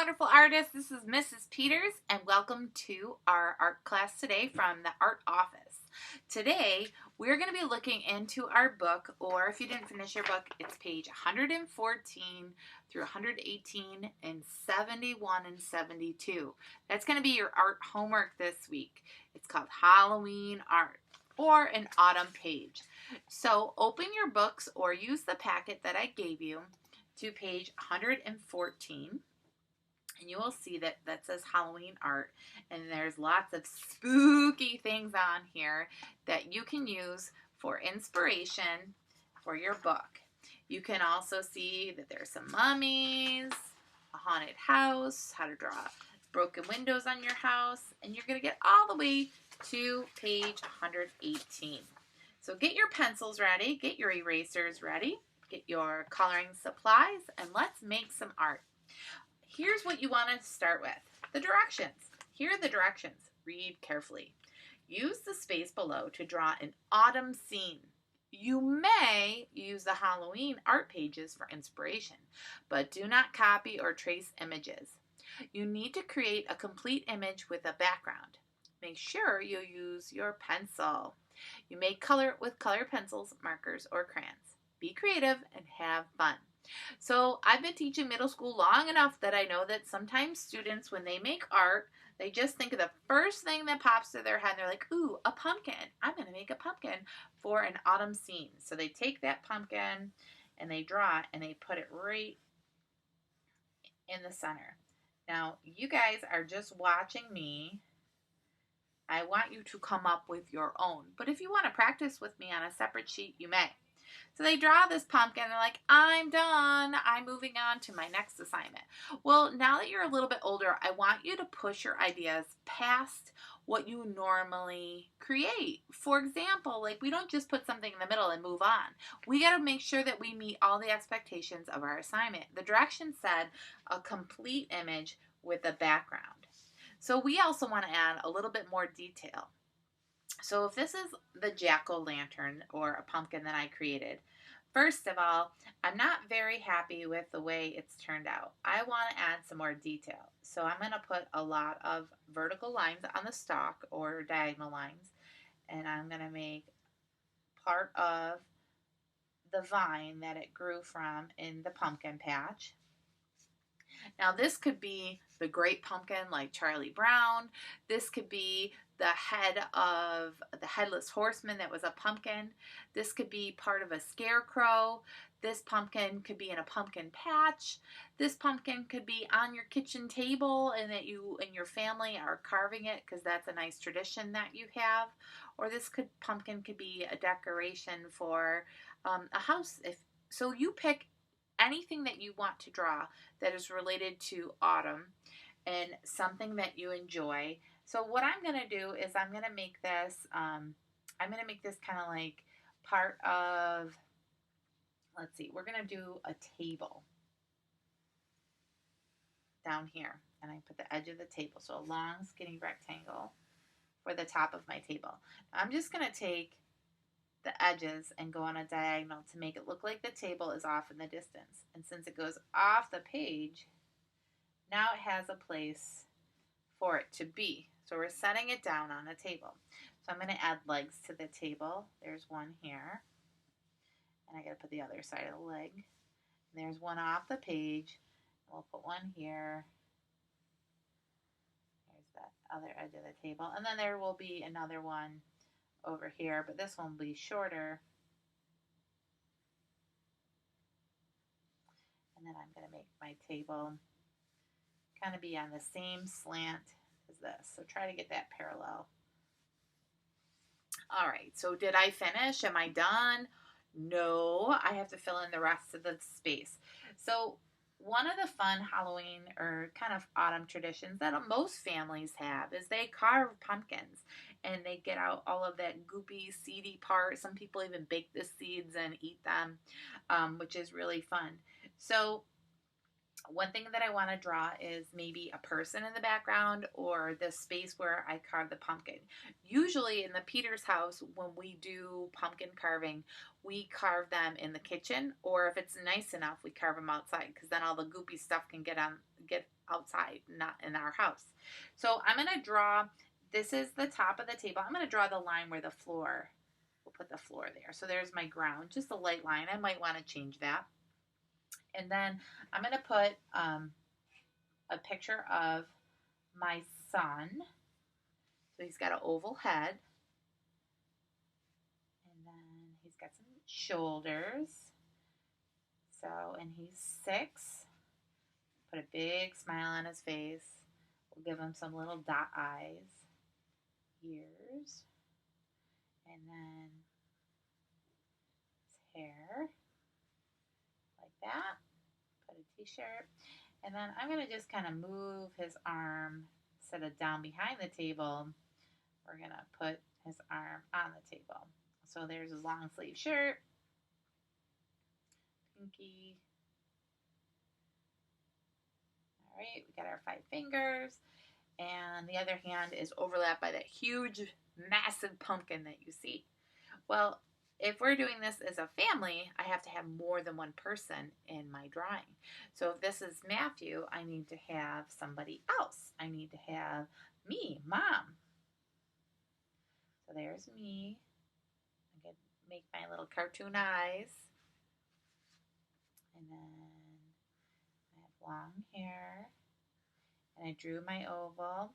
wonderful artists. This is Mrs. Peters, and welcome to our art class today from the Art Office. Today, we're going to be looking into our book, or if you didn't finish your book, it's page 114 through 118 and 71 and 72. That's going to be your art homework this week. It's called Halloween Art, or an autumn page. So open your books or use the packet that I gave you to page 114, and you will see that says Halloween Art, and there's lots of spooky things on here that you can use for inspiration for your book. You can also see that there's some mummies, a haunted house, how to draw broken windows on your house, and you're going to get all the way to page 118. So get your pencils ready, get your erasers ready, get your coloring supplies, and let's make some art. Here's what you want to start with. The directions. Here are the directions. Read carefully. Use the space below to draw an autumn scene. You may use the Halloween art pages for inspiration, but do not copy or trace images. You need to create a complete image with a background. Make sure you use your pencil. You may color it with colored pencils, markers, or crayons. Be creative and have fun. So I've been teaching middle school long enough that I know that sometimes students, when they make art, they just think of the first thing that pops to their head. They're like, ooh, a pumpkin. I'm going to make a pumpkin for an autumn scene. So they take that pumpkin and they draw it and they put it right in the center. Now, you guys are just watching me. I want you to come up with your own. But if you want to practice with me on a separate sheet, you may. So they draw this pumpkin. They're like, I'm done. I'm moving on to my next assignment. Well, now that you're a little bit older, I want you to push your ideas past what you normally create. For example, like we don't just put something in the middle and move on. We got to make sure that we meet all the expectations of our assignment. The direction said a complete image with a background. So we also want to add a little bit more detail. So if this is the jack-o'-lantern or a pumpkin that I created, first of all, I'm not very happy with the way it's turned out. I want to add some more detail. So I'm going to put a lot of vertical lines on the stalk or diagonal lines, and I'm going to make part of the vine that it grew from in the pumpkin patch. Now this could be the great pumpkin like Charlie Brown. This could be the head of the headless horseman that was a pumpkin. This could be part of a scarecrow. This pumpkin could be in a pumpkin patch. This pumpkin could be on your kitchen table and that you and your family are carving it because that's a nice tradition that you have. Or this pumpkin could be a decoration for a house. So you pick anything that you want to draw that is related to autumn and something that you enjoy. So what I'm going to do is I'm going to make this kind of like part of, let's see, we're going to do a table down here. And I put the edge of the table, so a long skinny rectangle for the top of my table. Now I'm just going to take the edges and go on a diagonal to make it look like the table is off in the distance. And since it goes off the page, now it has a place for it to be. So we're setting it down on a table. So I'm going to add legs to the table. There's one here. And I got to put the other side of the leg. And there's one off the page. We'll put one here. There's that other edge of the table. And then there will be another one over here, but this one will be shorter. And then I'm going to make my table kind of be on the same slant as this. So try to get that parallel. All right, so did I finish? Am I done? No, I have to fill in the rest of the space. So one of the fun Halloween or kind of autumn traditions that most families have is they carve pumpkins and they get out all of that goopy, seedy part. Some people even bake the seeds and eat them, which is really fun. So one thing that I want to draw is maybe a person in the background or the space where I carve the pumpkin. Usually in the Peters house, when we do pumpkin carving, we carve them in the kitchen, or if it's nice enough, we carve them outside because then all the goopy stuff can get get outside, not in our house. So I'm going to draw, this is the top of the table. I'm going to draw the line where the floor, we'll put the floor there. So there's my ground, just a light line. I might want to change that. And then I'm going to put a picture of my son. So he's got an oval head. And then he's got some shoulders. So, and he's 6. Put a big smile on his face. We'll give him some little dot eyes, ears, and then his hair, like that. Put a t-shirt. And then I'm going to just kind of move his arm, set it down behind the table. We're going to put his arm on the table. So there's his long sleeve shirt, pinky. All right, we got our 5 fingers, and the other hand is overlapped by that huge, massive pumpkin that you see. Well, if we're doing this as a family, I have to have more than one person in my drawing. So if this is Matthew, I need to have somebody else. I need to have me, Mom. So there's me. I'm going to make my little cartoon eyes. And then I have long hair. And I drew my oval.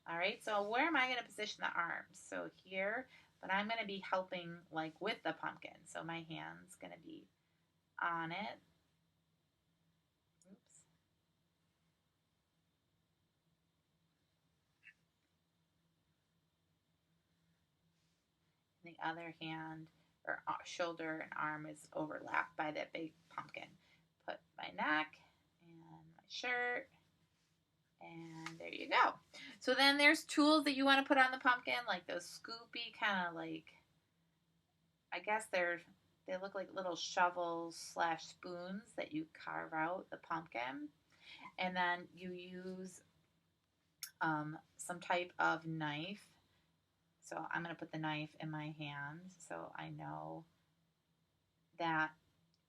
All right, so where am I going to position the arms? So here, but I'm going to be helping like with the pumpkin. So my hand's going to be on it. Oops. And the other hand or shoulder and arm is overlapped by that big pumpkin. Put my neck and my shirt. And there you go. So then there's tools that you want to put on the pumpkin, like those scoopy kind of like, I guess they look like little shovels / spoons that you carve out the pumpkin. And then you use some type of knife. So I'm going to put the knife in my hand so I know that,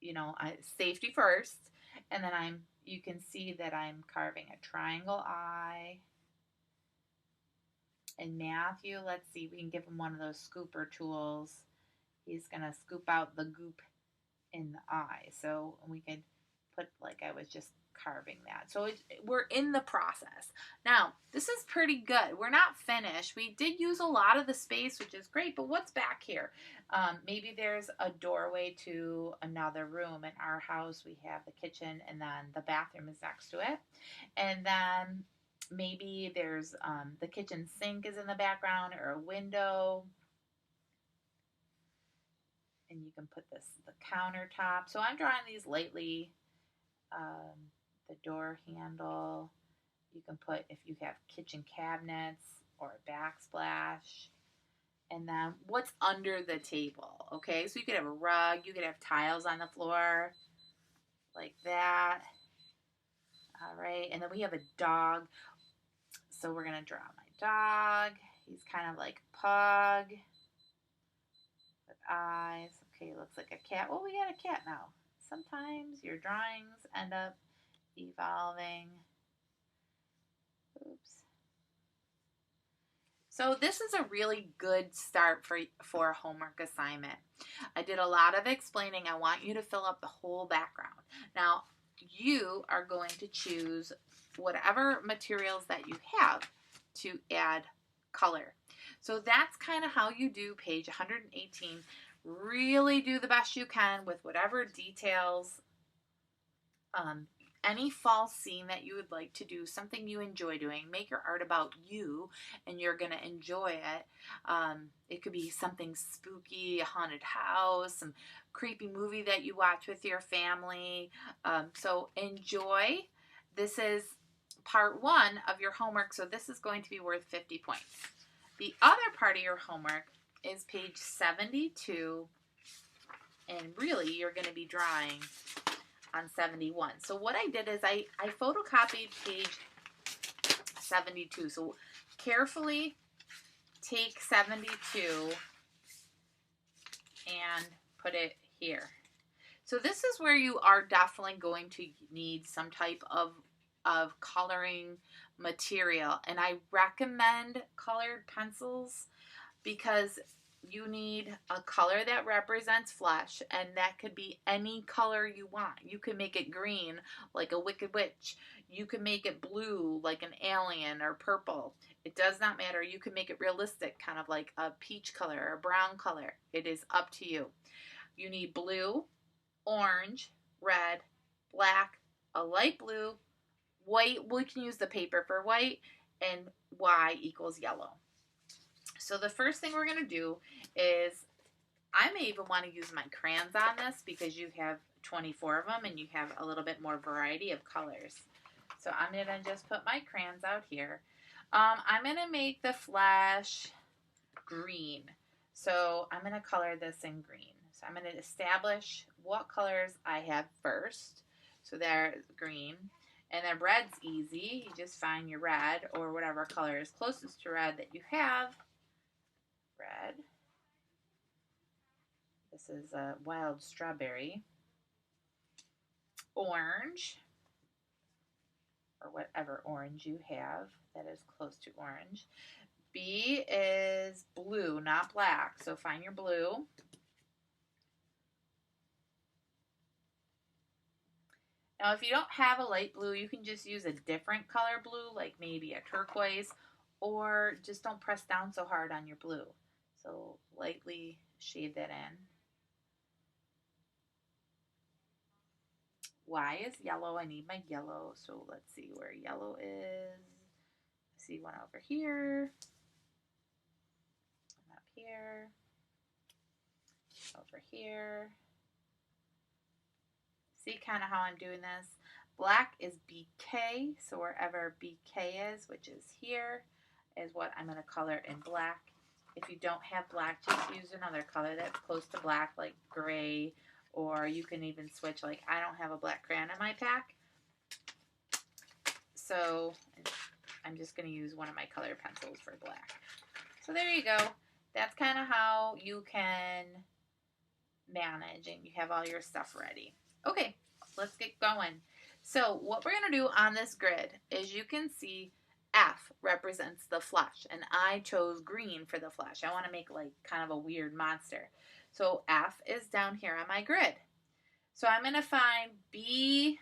you know, safety first. And then you can see that I'm carving a triangle eye. And Matthew, let's see, we can give him one of those scooper tools. He's going to scoop out the goop in the eye. So we could put like I was just carving that. So we're in the process. Now, this is pretty good. We're not finished. We did use a lot of the space, which is great, but what's back here? Maybe there's a doorway to another room. In our house, we have the kitchen and then the bathroom is next to it. And then maybe there's the kitchen sink is in the background or a window. And you can put the countertop. So I'm drawing these lightly. The door handle. You can put, if you have kitchen cabinets or a backsplash. And then what's under the table, okay? So you could have a rug. You could have tiles on the floor like that. All right, and then we have a dog. So we're going to draw my dog. He's kind of like a pug with eyes. Okay, looks like a cat. Well, we got a cat now. Sometimes your drawings end up evolving. Oops. So this is a really good start for a homework assignment. I did a lot of explaining. I want you to fill up the whole background. Now, you are going to choose whatever materials that you have to add color. So that's kind of how you do page 118. Really do the best you can with whatever details, any fall scene that you would like to do, something you enjoy doing. Make your art about you and you're going to enjoy it. It could be something spooky, a haunted house, some creepy movie that you watch with your family. So enjoy. This is part 1 of your homework, so this is going to be worth 50 points. The other part of your homework is page 72, and really you're going to be drawing on 71. So what I did is I photocopied page 72. So carefully take 72 and put it here. So this is where you are definitely going to need some type of of coloring material, and I recommend colored pencils because you need a color that represents flesh, and that could be any color you want. You can make it green like a Wicked Witch. You can make it blue like an alien, or purple. It does not matter. You can make it realistic, kind of like a peach color or a brown color. It is up to you. You need blue, orange, red, black, a light blue, white. We can use the paper for white, and Y equals yellow. So the first thing we're going to do is, I may even want to use my crayons on this because you have 24 of them and you have a little bit more variety of colors. So I'm going to just put my crayons out here. I'm going to make the flesh green. So I'm going to color this in green. So I'm going to establish what colors I have first. So there's green. And then red's easy. You just find your red or whatever color is closest to red that you have. Red. This is a wild strawberry. Orange, or whatever orange you have that is close to orange. B is blue, not black, so find your blue. Now, if you don't have a light blue, you can just use a different color blue, like maybe a turquoise, or just don't press down so hard on your blue. So lightly shade that in. Y is yellow. I need my yellow. So let's see where yellow is. I see one over here. And up here. Over here. See kind of how I'm doing this. Black is BK. So wherever BK is, which is here, is what I'm going to color in black. If you don't have black, just use another color that's close to black, like gray. Or you can even switch, like I don't have a black crayon in my pack. So I'm just going to use one of my color pencils for black. So there you go. That's kind of how you can manage and you have all your stuff ready. Okay, let's get going. So what we're going to do on this grid is, you can see F represents the flesh, and I chose green for the flesh. I want to make like kind of a weird monster. So F is down here on my grid. So I'm going to find B.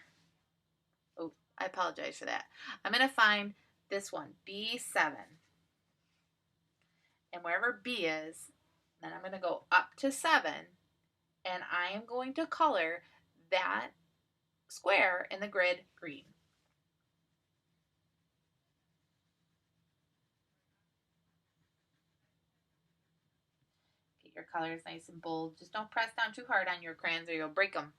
Oh, I apologize for that. I'm going to find this one, B7. And wherever B is, then I'm going to go up to 7. And I am going to color that square in the grid green. Your colors nice and bold. Just don't press down too hard on your crayons or you'll break them.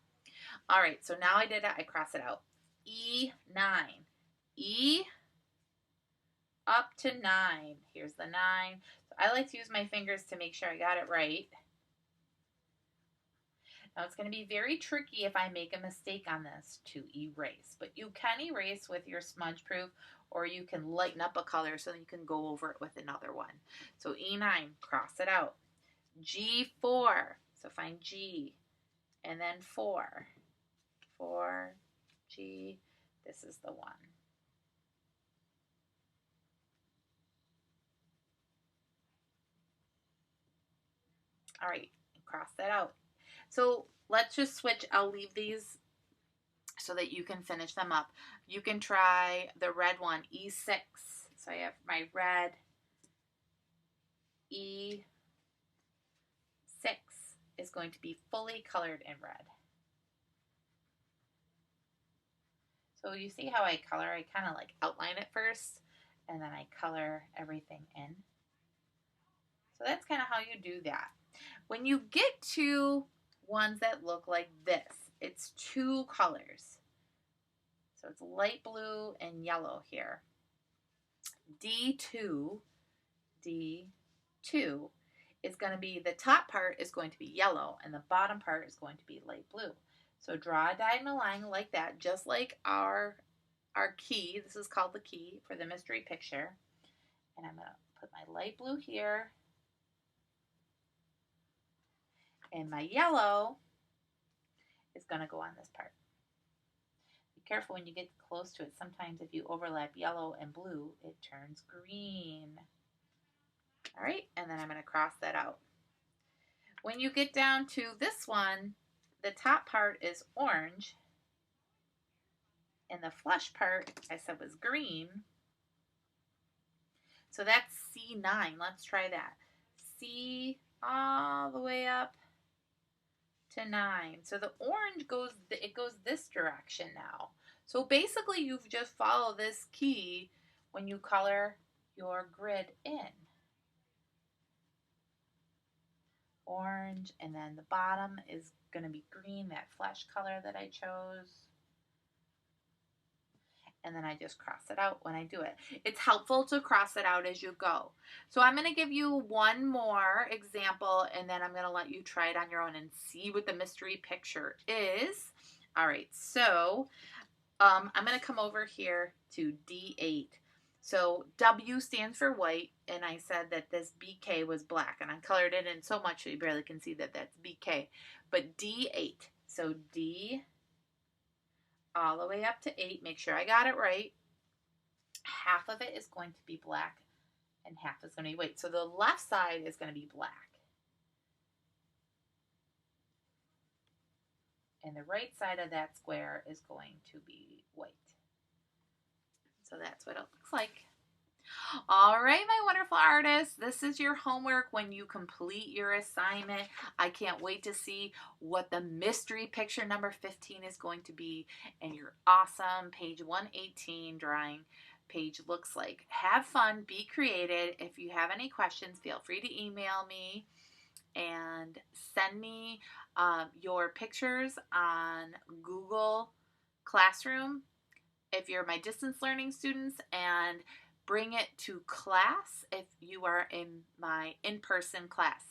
All right, so now I did it. I cross it out. E9. E up to 9. Here's the 9. So I like to use my fingers to make sure I got it right. Now it's going to be very tricky if I make a mistake on this to erase. But you can erase with your smudge proof, or you can lighten up a color so that you can go over it with another one. So E9, cross it out. G4, so find G, and then 4, 4, G, this is the 1. All right, cross that out. So let's just switch. I'll leave these so that you can finish them up. You can try the red one, E6. So I have my red, E6 is going to be fully colored in red. So you see how I color? I kind of like outline it first, and then I color everything in. So that's kind of how you do that. When you get to ones that look like this, it's 2 colors. So it's light blue and yellow here. D2 is going to be, the top part is going to be yellow and the bottom part is going to be light blue. So draw a diagonal line like that, just like our key. This is called the key for the mystery picture. And I'm going to put my light blue here. And my yellow is going to go on this part. Be careful when you get close to it. Sometimes if you overlap yellow and blue, it turns green. All right, and then I'm going to cross that out. When you get down to this one, the top part is orange, and the flesh part, I said, was green. So that's C9. Let's try that. C all the way up to 9. So the orange goes this direction now. So basically you've just followed this key when you color your grid in. Orange, and then the bottom is going to be green, that flesh color that I chose. And then I just cross it out when I do it. It's helpful to cross it out as you go. So I'm going to give you one more example, and then I'm going to let you try it on your own and see what the mystery picture is. All right, so I'm going to come over here to D8. So W stands for white, and I said that this BK was black, and I colored it in so much that you barely can see that that's BK. But D8, so D all the way up to 8. Make sure I got it right. Half of it is going to be black and half is going to be white. So the left side is going to be black. And the right side of that square is going to be white. So that's what it looks like. All right, my wonderful artists, this is your homework when you complete your assignment. I can't wait to see what the mystery picture number 15 is going to be and your awesome page 118 drawing page looks like. Have fun, be creative. If you have any questions, feel free to email me and send me your pictures on Google Classroom if you're my distance learning students, and bring it to class if you are in my in-person class.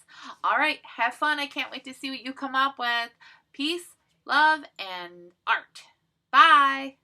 All right, have fun. I can't wait to see what you come up with. Peace, love, and art. Bye.